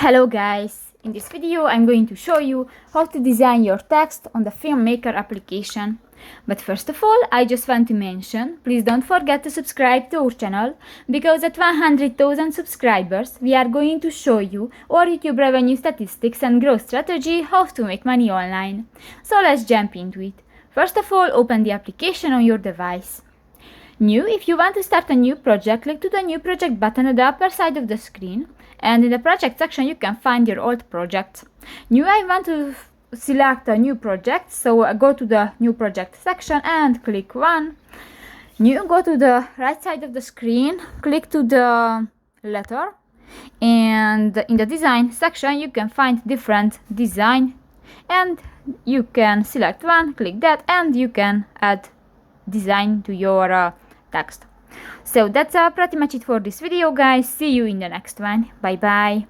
Hello guys! In this video I'm going to show you how to design your text on the FilmMaker application. But first of all, I just want to mention, please don't forget to subscribe to our channel, because at 100,000 subscribers we are going to show you our YouTube revenue statistics and growth strategy, how to make money online. So let's jump into it. First of all, open the application on your device. New, if you want to start a new project, click to the new project button at the upper side of the screen, and in the project section you can find your old projects. New, I want to select a new project, so go to the new project section and click one. New, go to the right side of the screen, click to the letter, and in the design section you can find different design, and you can select one, click that, and you can add design to your text. So that's pretty much it for this video, guys. See you in the next one. Bye bye.